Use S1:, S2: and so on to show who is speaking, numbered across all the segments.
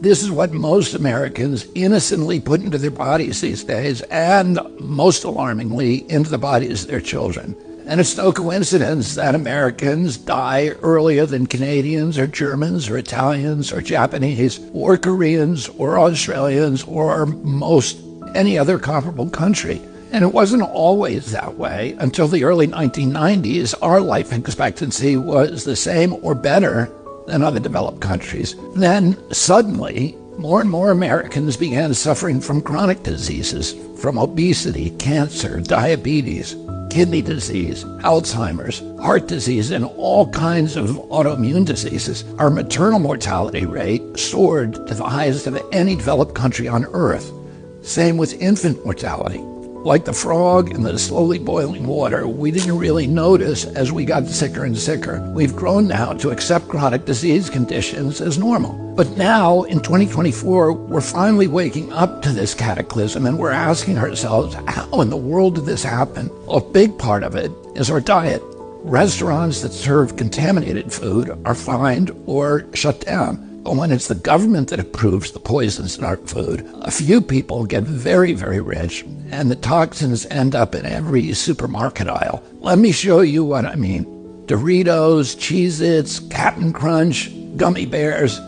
S1: This is what most Americans innocently put into their bodies these days, and most alarmingly, into the bodies of their children. And it's no coincidence that Americans die earlier than Canadians or Germans or Italians or Japanese or Koreans or Australians or most any other comparable country. And it wasn't always that way. Until the early 1990s, our life expectancy was the same or better than other developed countries. Then, suddenly, more and more Americans began suffering from chronic diseases, from obesity, cancer, diabetes, kidney disease, Alzheimer's, heart disease, and all kinds of autoimmune diseases. Our maternal mortality rate soared to the highest of any developed country on Earth. Same with infant mortality. Like the frog in the slowly boiling water, we didn't really notice as we got sicker and sicker. We've grown now to accept chronic disease conditions as normal. But now, in 2024, we're finally waking up to this cataclysm, and we're asking ourselves, how in the world did this happen? Well, a big part of it is our diet. Restaurants that serve contaminated food are fined or shut down. But when it's the government that approves the poisons in our food, a few people get very, very rich, and the toxins end up in every supermarket aisle. Let me show you what I mean. Doritos, Cheez-Its, Cap'n Crunch, gummy bears.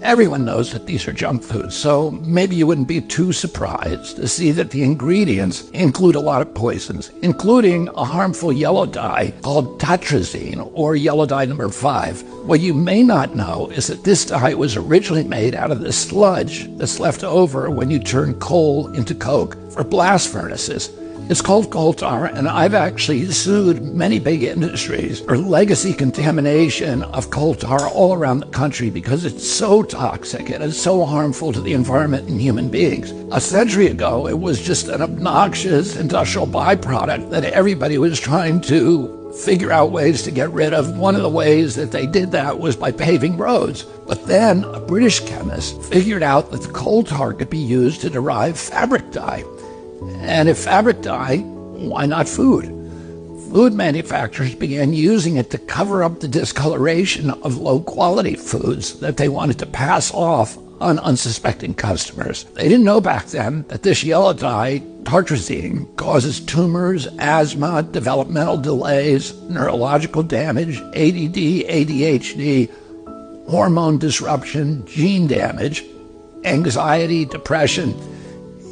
S1: Everyone knows that these are junk foods, so maybe you wouldn't be too surprised to see that the ingredients include a lot of poisons, including a harmful yellow dye called tartrazine, or yellow dye number 5. What you may not know is that this dye was originally made out of the sludge that's left over when you turn coal into coke for blast furnaces. It's called coal tar, and I've actually sued many big industries for legacy contamination of coal tar all around the country because it's so toxic and it's so harmful to the environment and human beings. A century ago, it was just an obnoxious industrial byproduct that everybody was trying to figure out ways to get rid of. One of the ways that they did that was by paving roads. But then a British chemist figured out that the coal tar could be used to derive fabric dye. And if fabric dye, why not food? Food manufacturers began using it to cover up the discoloration of low-quality foods that they wanted to pass off on unsuspecting customers. They didn't know back then that this yellow dye, tartrazine, causes tumors, asthma, developmental delays, neurological damage, ADD, ADHD, hormone disruption, gene damage, anxiety, depression,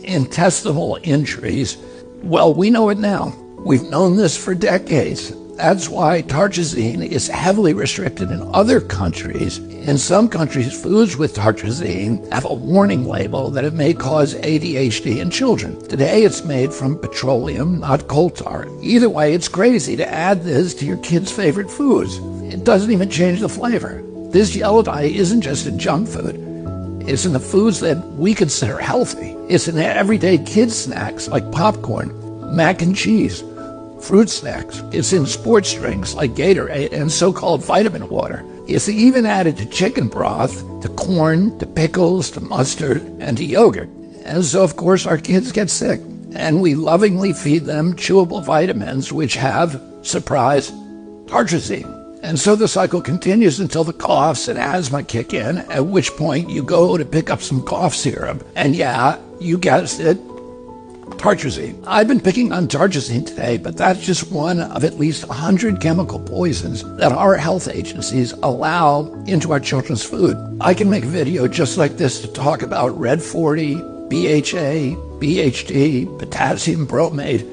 S1: intestinal injuries. Well, we know it now. We've known this for decades. That's why tartrazine is heavily restricted in other countries. In some countries, foods with tartrazine have a warning label that it may cause ADHD in children. Today, it's made from petroleum, not coal tar. Either way, it's crazy to add this to your kids' favorite foods. It doesn't even change the flavor. This yellow dye isn't just in junk food. It's in the foods that we consider healthy. It's in everyday kids' snacks like popcorn, mac and cheese, fruit snacks. It's in sports drinks like Gatorade and so-called vitamin water. It's even added to chicken broth, to corn, to pickles, to mustard, and to yogurt. And so, of course, our kids get sick. And we lovingly feed them chewable vitamins which have, surprise, tartrazine. And so the cycle continues until the coughs and asthma kick in, at which point you go to pick up some cough syrup. And yeah, you guessed it, tartrazine. I've been picking on tartrazine today, but that's just one of at least 100 chemical poisons that our health agencies allow into our children's food. I can make a video just like this to talk about Red 40, BHA, BHD, potassium bromate,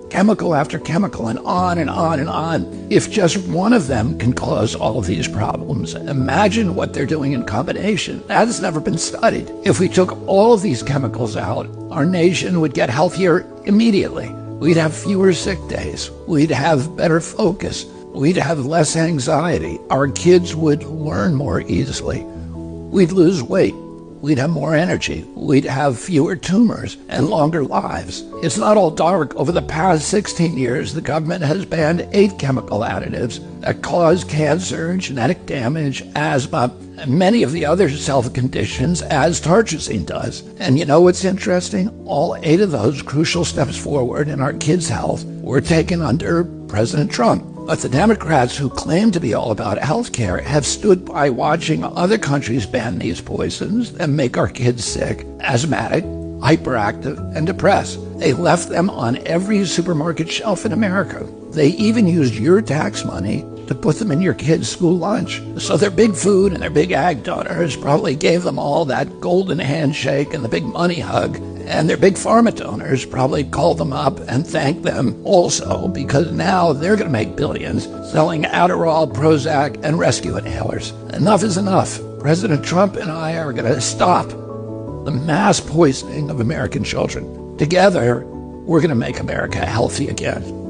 S1: chemical after chemical, and on and on and on. If just one of them can cause all of these problems, imagine what they're doing in combination. That has never been studied. If we took all of these chemicals out, our nation would get healthier immediately. We'd have fewer sick days. We'd have better focus. We'd have less anxiety. Our kids would learn more easily. We'd lose weight. We'd have more energy. We'd have fewer tumors and longer lives. It's not all dark. Over the past 16 years, the government has banned 8 chemical additives that cause cancer, genetic damage, asthma, and many of the other health conditions as tartrazine does. And you know what's interesting? All 8 of those crucial steps forward in our kids' health were taken under President Trump. But the Democrats who claim to be all about health care have stood by watching other countries ban these poisons and make our kids sick, asthmatic, hyperactive, and depressed. They left them on every supermarket shelf in America. They even used your tax money to put them in your kids' school lunch. So their big food and their big ag donors probably gave them all that golden handshake and the big money hug. And their big pharma donors probably called them up and thanked them also, because now they're going to make billions selling Adderall, Prozac, and rescue inhalers. Enough is enough. President Trump and I are going to stop the mass poisoning of American children. Together, we're going to make America healthy again.